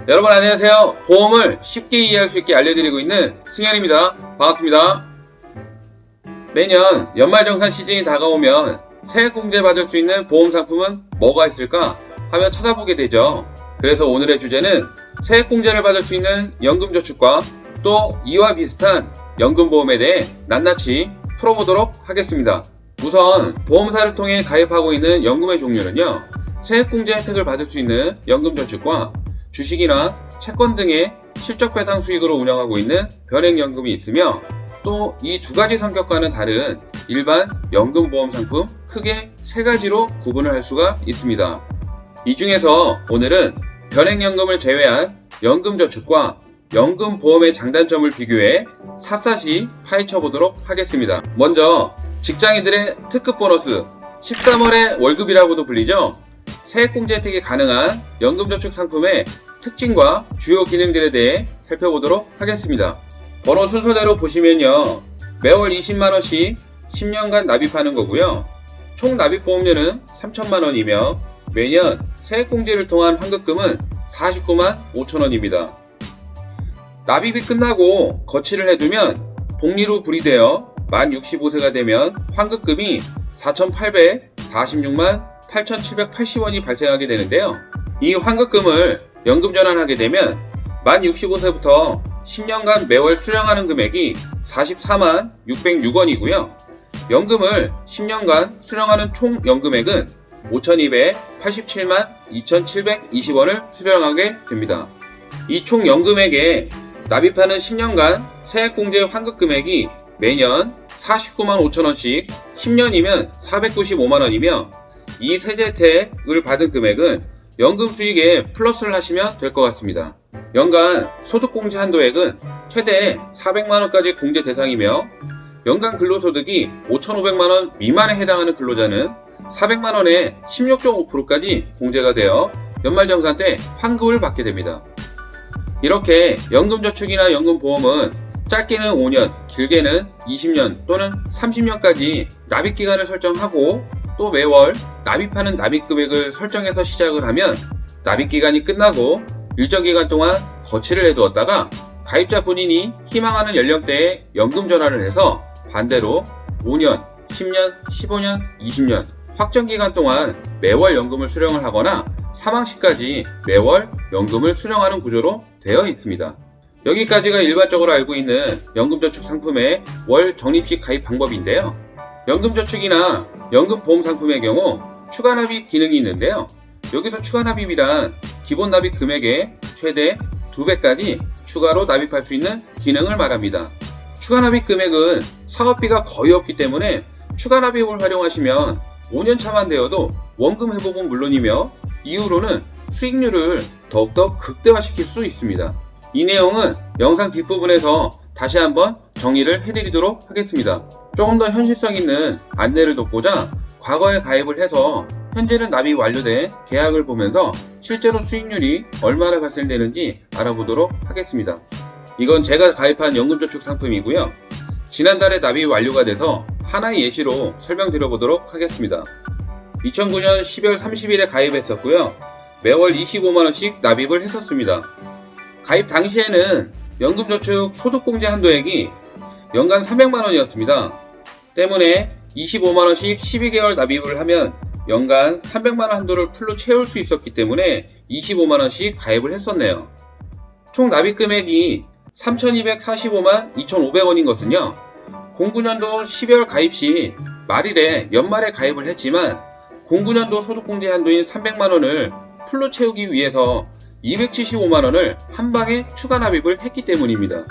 여러분 안녕하세요. 보험을 쉽게 이해할 수 있게 알려드리고 있는 승현입니다. 반갑습니다. 매년 연말정산 시즌이 다가오면 세액공제 받을 수 있는 보험 상품은 뭐가 있을까 하며 찾아보게 되죠. 그래서 오늘의 주제는 세액공제를 받을 수 있는 연금저축과 또 이와 비슷한 연금보험에 대해 낱낱이 풀어보도록 하겠습니다. 우선 보험사를 통해 가입하고 있는 연금의 종류는요, 세액공제 혜택을 받을 수 있는 연금저축과 주식이나 채권 등의 실적배당 수익으로 운영하고 있는 변액연금이 있으며, 또 이 두 가지 성격과는 다른 일반 연금보험 상품 크게 세 가지로 구분을 할 수가 있습니다. 이 중에서 오늘은 변액연금을 제외한 연금저축과 연금보험의 장단점을 비교해 샅샅이 파헤쳐 보도록 하겠습니다. 먼저 직장인들의 특급 보너스 13월의 월급이라고도 불리죠. 세액공제 혜택이 가능한 연금저축 상품의 특징과 주요 기능들에 대해 살펴보도록 하겠습니다. 번호 순서대로 보시면요, 매월 20만원씩 10년간 납입하는 거고요. 총 납입보험료는 3천만원이며 매년 세액공제를 통한 환급금은 49만 5천원입니다. 납입이 끝나고 거치를 해두면 복리로 분리되어 만 65세가 되면 환급금이 4,846만 8,780원이 발생하게 되는데요. 이 환급금을 연금 전환하게 되면 만 65세부터 10년간 매월 수령하는 금액이 44만 606원이고요. 연금을 10년간 수령하는 총 연금액은 5,287만 2,720원을 수령하게 됩니다. 이 총 연금액에 납입하는 10년간 세액공제 환급금액이 매년 49만 5천원씩 10년이면 495만원이며, 이 세제 혜택을 받은 금액은 연금 수익에 플러스를 하시면 될 것 같습니다. 연간 소득공제 한도액은 최대 400만원까지 공제 대상이며, 연간 근로소득이 5,500만원 미만에 해당하는 근로자는 400만원에 16.5%까지 공제가 되어 연말정산 때 환급을 받게 됩니다. 이렇게 연금저축이나 연금보험은 짧게는 5년, 길게는 20년 또는 30년까지 납입기간을 설정하고, 또 매월 납입하는 납입금액을 설정해서 시작을 하면 납입기간이 끝나고 일정 기간 동안 거치를 해두었다가 가입자 본인이 희망하는 연령대에 연금 전환을 해서 반대로 5년, 10년, 15년, 20년 확정기간 동안 매월 연금을 수령을 하거나 사망 시까지 매월 연금을 수령하는 구조로 되어 있습니다. 여기까지가 일반적으로 알고 있는 연금저축 상품의 월 적립식 가입 방법인데요. 연금저축이나 연금보험 상품의 경우 추가납입 기능이 있는데요. 여기서 추가납입이란 기본 납입 금액의 최대 2배까지 추가로 납입할 수 있는 기능을 말합니다. 추가납입 금액은 사업비가 거의 없기 때문에 추가납입을 활용하시면 5년 차만 되어도 원금 회복은 물론이며 이후로는 수익률을 더욱더 극대화시킬 수 있습니다. 이 내용은 영상 뒷부분에서 다시 한번 정리를 해드리도록 하겠습니다. 조금 더 현실성 있는 안내를 돕고자 과거에 가입을 해서 현재는 납입 완료된 계약을 보면서 실제로 수익률이 얼마나 발생되는지 알아보도록 하겠습니다. 이건 제가 가입한 연금저축 상품이고요. 지난달에 납입 완료가 돼서 하나의 예시로 설명드려보도록 하겠습니다. 2009년 12월 30일에 가입했었고요. 매월 25만원씩 납입을 했었습니다. 가입 당시에는 연금저축 소득공제 한도액이 연간 300만원이었습니다. 때문에 25만원씩 12개월 납입을 하면 연간 300만원 한도를 풀로 채울 수 있었기 때문에 25만원씩 가입을 했었네요. 총 납입 금액이 3,245만 2,500원인 것은요, 09년도 12월 가입 시 말일에 연말에 가입을 했지만 09년도 소득공제 한도인 300만원을 풀로 채우기 위해서 275만원을 한방에 추가 납입을 했기 때문입니다.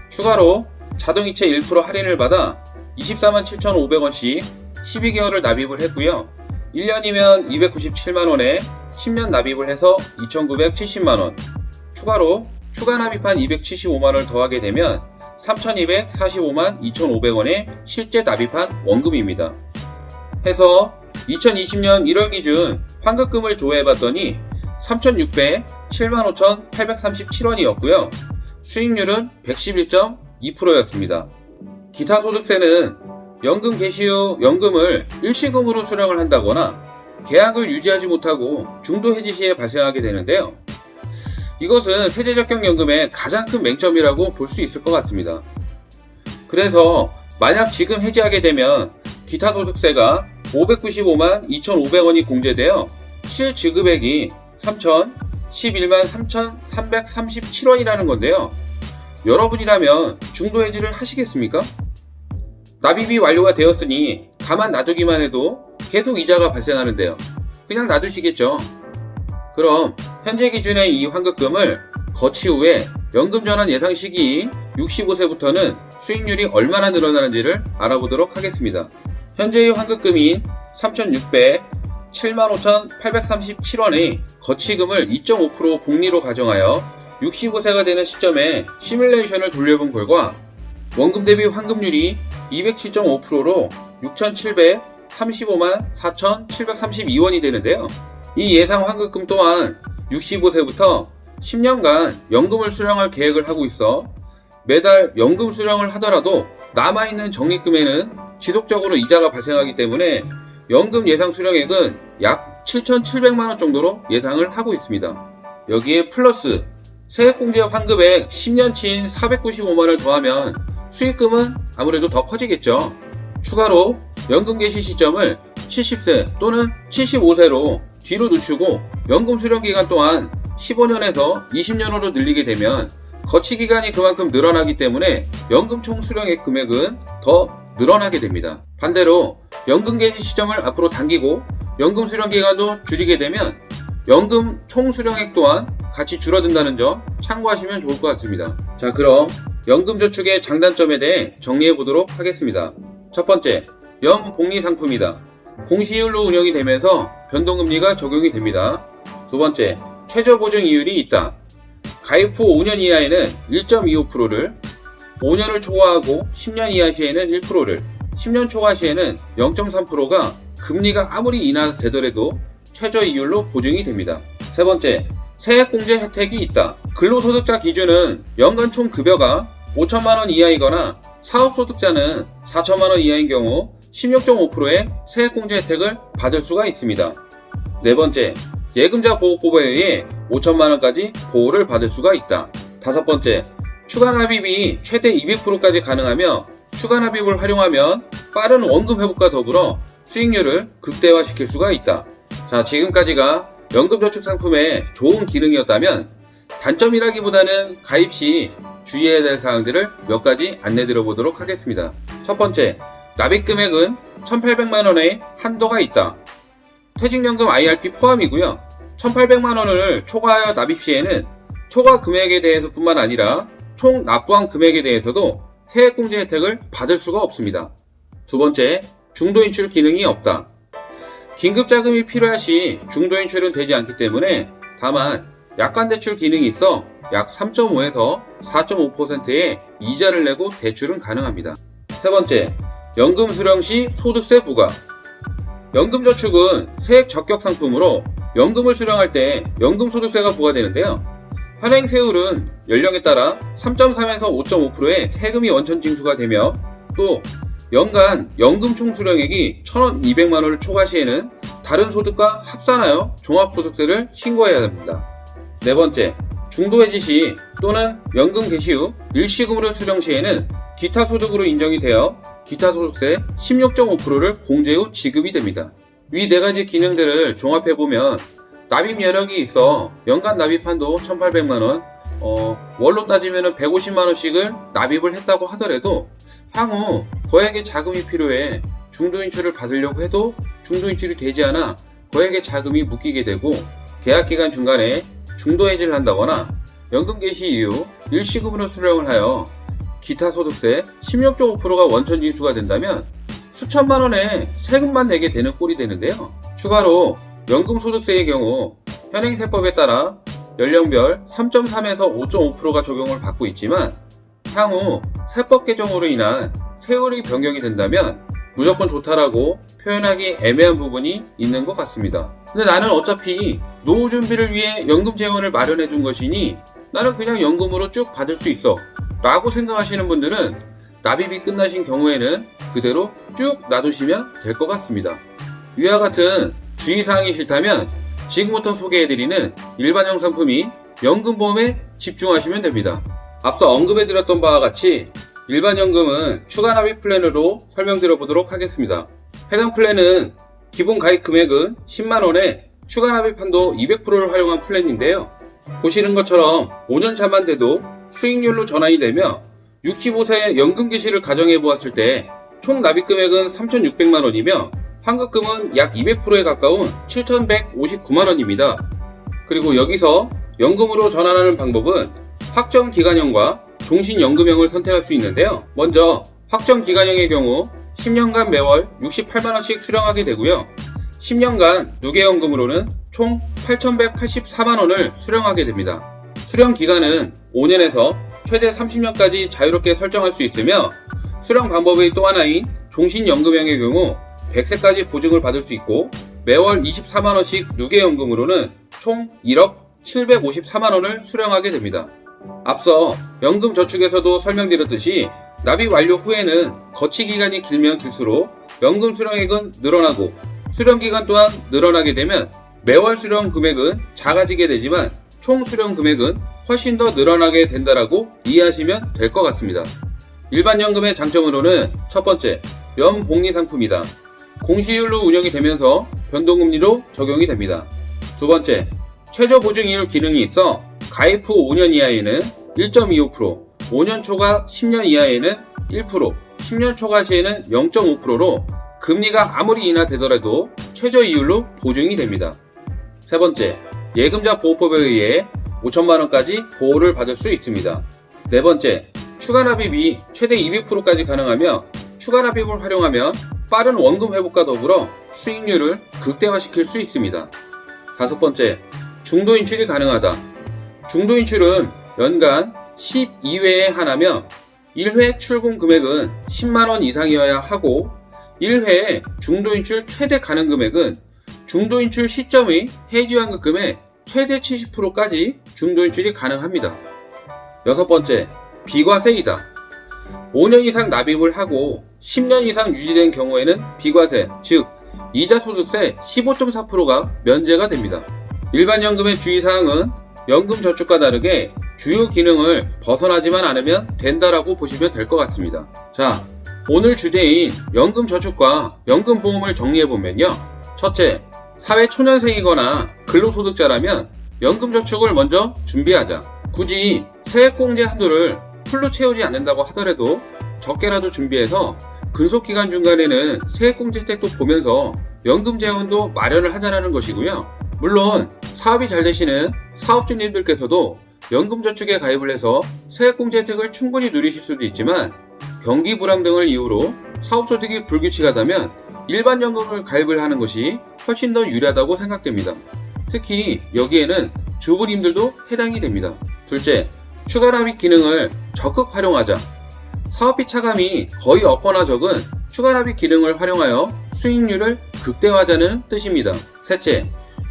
추가로 자동이체 1% 할인을 받아 24만 7,500원씩 12개월을 납입을 했고요. 1년이면 297만원에 10년 납입을 해서 2,970만원, 추가로 추가 납입한 275만원을 더하게 되면 3,245만 2,500원의 실제 납입한 원금입니다. 해서 2020년 1월 기준 환급금을 조회해봤더니 3,607만 5,837원이었고요. 수익률은 111.2%였습니다. 기타 소득세는 연금 개시 후 연금을 일시금으로 수령을 한다거나 계약을 유지하지 못하고 중도 해지 시에 발생하게 되는데요. 이것은 세제적격연금의 가장 큰 맹점이라고 볼 수 있을 것 같습니다. 그래서 만약 지금 해지하게 되면 기타 소득세가 595만 2,500원이 공제되어 실지급액이 3,011만 3,337원이라는 건데요. 여러분이라면 중도 해지를 하시겠습니까? 납입이 완료가 되었으니 가만 놔두기만 해도 계속 이자가 발생하는데요. 그냥 놔두시겠죠. 그럼 현재 기준의 이 환급금을 거치 후에 연금 전환 예상 시기 65세부터는 수익률이 얼마나 늘어나는지를 알아보도록 하겠습니다. 현재의 환급금인 3,600, 75,837원의 거치금을 2.5% 복리로 가정하여 65세가 되는 시점에 시뮬레이션을 돌려본 결과 원금 대비 환급률이 207.5%로 6,735만 4,732원이 되는데요. 이 예상 환급금 또한 65세부터 10년간 연금을 수령할 계획을 하고 있어 매달 연금 수령을 하더라도 남아있는 적립금에는 지속적으로 이자가 발생하기 때문에 연금 예상 수령액은 약 7,700만원 정도로 예상을 하고 있습니다. 여기에 플러스 세액공제 환급액 10년치인 495만원을 더하면 수익금은 아무래도 더 커지겠죠. 추가로 연금 개시 시점을 70세 또는 75세로 뒤로 늦추고 연금 수령 기간 또한 15년에서 20년으로 늘리게 되면 거치 기간이 그만큼 늘어나기 때문에 연금 총 수령액 금액은 더 늘어나게 됩니다. 반대로 연금 개시 시점을 앞으로 당기고 연금 수령 기간도 줄이게 되면 연금 총 수령액 또한 같이 줄어든다는 점 참고하시면 좋을 것 같습니다. 자, 그럼 연금 저축의 장단점에 대해 정리해 보도록 하겠습니다. 첫 번째, 연복리 상품이다. 공시이율로 운영이 되면서 변동금리가 적용이 됩니다. 두 번째, 최저보증 이율이 있다. 가입 후 5년 이하에는 1.25%를, 5년을 초과하고 10년 이하 시에는 1%를, 10년 초과 시에는 0.3%가 금리가 아무리 인하되더라도 최저이율로 보증이 됩니다. 세 번째, 세액공제 혜택이 있다. 근로소득자 기준은 연간 총 급여가 5천만원 이하이거나 사업소득자는 4천만원 이하인 경우 16.5%의 세액공제 혜택을 받을 수가 있습니다. 네 번째, 예금자 보호법에 의해 5천만원까지 보호를 받을 수가 있다. 다섯 번째, 추가납입이 최대 200%까지 가능하며 추가납입을 활용하면 빠른 원금 회복과 더불어 수익률을 극대화시킬 수가 있다. 자, 지금까지가 연금저축 상품의 좋은 기능이었다면 단점이라기보다는 가입 시 주의해야 될 사항들을 몇 가지 안내드려 보도록 하겠습니다. 첫 번째, 납입 금액은 1,800만원의 한도가 있다. 퇴직연금 IRP 포함이고요. 1,800만원을 초과하여 납입 시에는 초과 금액에 대해서 뿐만 아니라 총 납부한 금액에 대해서도 세액공제 혜택을 받을 수가 없습니다. 두 번째, 중도인출 기능이 없다. 긴급자금이 필요할 시 중도인출은 되지 않기 때문에 다만 약관대출 기능이 있어 약 3.5에서 4.5%의 이자를 내고 대출은 가능합니다. 세 번째, 연금 수령 시 소득세 부과. 연금저축은 세액 적격 상품으로 연금을 수령할 때 연금소득세가 부과되는데요. 현행 세율은 연령에 따라 3.3에서 5.5%의 세금이 원천 징수가 되며 또 연간 연금 총 수령액이 1,200만원을 초과 시에는 다른 소득과 합산하여 종합소득세를 신고해야 합니다. 네 번째, 중도해지 시 또는 연금 개시 후 일시금으로 수령 시에는 기타 소득으로 인정이 되어 기타 소득세 16.5%를 공제 후 지급이 됩니다. 위 네 가지 기능들을 종합해보면 납입 여력이 있어 연간 납입한도 1,800만원, 월로 따지면 150만원씩을 납입을 했다고 하더라도 향후 거액의 자금이 필요해 중도인출을 받으려고 해도 중도인출이 되지 않아 거액의 자금이 묶이게 되고 계약기간 중간에 중도해지를 한다거나 연금 개시 이후 일시금으로 수령을 하여 기타 소득세 16.5%가 원천 징수가 된다면 수천만원의 세금만 내게 되는 꼴이 되는데요. 추가로 연금소득세의 경우 현행 세법에 따라 연령별 3.3에서 5.5%가 적용을 받고 있지만 향후 세법 개정으로 인한 세율이 변경이 된다면 무조건 좋다라고 표현하기 애매한 부분이 있는 것 같습니다. 근데 나는 어차피 노후 준비를 위해 연금 재원을 마련해 둔 것이니 나는 그냥 연금으로 쭉 받을 수 있어 라고 생각하시는 분들은 납입이 끝나신 경우에는 그대로 쭉 놔두시면 될 것 같습니다. 위와 같은 주의사항이 싫다면 지금부터 소개해드리는 일반형 상품인 연금보험에 집중하시면 됩니다. 앞서 언급해드렸던 바와 같이 일반연금은 추가납입 플랜으로 설명드려 보도록 하겠습니다. 해당 플랜은 기본 가입 금액은 10만원에 추가납입 한도 200%를 활용한 플랜인데요. 보시는 것처럼 5년 차만 돼도 수익률로 전환이 되며 65세 연금 개시를 가정해 보았을 때 총 납입 금액은 3,600만원이며 환급금은 약 200%에 가까운 7,159만원입니다. 그리고 여기서 연금으로 전환하는 방법은 확정기간형과 종신연금형을 선택할 수 있는데요. 먼저 확정기간형의 경우 10년간 매월 68만원씩 수령하게 되고요. 10년간 누계연금으로는 총 8,184만원을 수령하게 됩니다. 수령기간은 5년에서 최대 30년까지 자유롭게 설정할 수 있으며 수령 방법의 또 하나인 종신연금형의 경우 100세까지 보증을 받을 수 있고 매월 24만원씩 누계연금으로는 총 1억 754만원을 수령하게 됩니다. 앞서 연금저축에서도 설명드렸듯이 납입 완료 후에는 거치기간이 길면 길수록 연금 수령액은 늘어나고 수령기간 또한 늘어나게 되면 매월 수령 금액은 작아지게 되지만 총 수령 금액은 훨씬 더 늘어나게 된다라고 이해하시면 될 것 같습니다. 일반연금의 장점으로는 첫 번째, 연복리상품이다. 공시율로 운영이 되면서 변동금리로 적용이 됩니다. 두 번째, 최저보증이율 기능이 있어 가입 후 5년 이하에는 1.25%, 5년 초과 10년 이하에는 1%, 10년 초과 시에는 0.5%로 금리가 아무리 인하되더라도 최저이율로 보증이 됩니다. 세 번째, 예금자 보호법에 의해 5천만원까지 보호를 받을 수 있습니다. 네 번째, 추가납입이 최대 200%까지 가능하며 추가납입을 활용하면 빠른 원금 회복과 더불어 수익률을 극대화시킬 수 있습니다. 다섯 번째, 중도인출이 가능하다. 중도인출은 연간 12회에 하나며 1회 출금 금액은 10만원 이상이어야 하고 1회에 중도인출 최대 가능 금액은 중도인출 시점의 해지환급금의 최대 70%까지 중도인출이 가능합니다. 여섯 번째, 비과세이다. 5년 이상 납입을 하고 10년 이상 유지된 경우에는 비과세, 즉 이자소득세 15.4%가 면제가 됩니다. 일반연금의 주의사항은 연금저축과 다르게 주요 기능을 벗어나지만 않으면 된다라고 보시면 될 것 같습니다. 자, 오늘 주제인 연금저축과 연금보험을 정리해보면요. 첫째, 사회초년생이거나 근로소득자라면 연금저축을 먼저 준비하자. 굳이 세액공제 한도를 풀로 채우지 않는다고 하더라도 적게라도 준비해서 근속기간 중간에는 세액공제 혜택도 보면서 연금재원도 마련을 하자라는 것이고요. 물론 사업이 잘 되시는 사업주님들께서도 연금저축에 가입을 해서 세액공제 혜택을 충분히 누리실 수도 있지만 경기 불황 등을 이유로 사업소득이 불규칙하다면 일반연금을 가입을 하는 것이 훨씬 더 유리하다고 생각됩니다. 특히 여기에는 주부님들도 해당이 됩니다. 둘째, 추가납입 기능을 적극 활용하자. 사업비 차감이 거의 없거나 적은 추가납입 기능을 활용하여 수익률을 극대화하자는 뜻입니다. 셋째,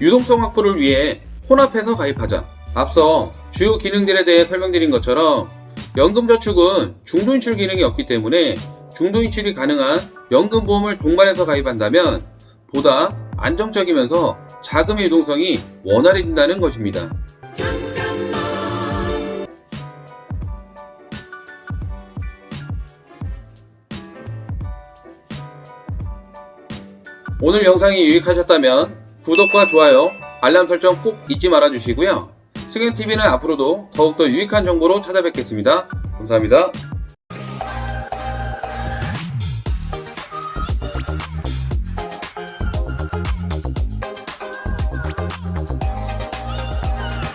유동성 확보를 위해 혼합해서 가입하자. 앞서 주요 기능들에 대해 설명드린 것처럼 연금저축은 중도인출 기능이 없기 때문에 중도인출이 가능한 연금보험을 동반해서 가입한다면 보다 안정적이면서 자금의 유동성이 원활해진다는 것입니다. 오늘 영상이 유익하셨다면 구독과 좋아요, 알람 설정 꼭 잊지 말아 주시고요. 승현TV는 앞으로도 더욱더 유익한 정보로 찾아뵙겠습니다. 감사합니다.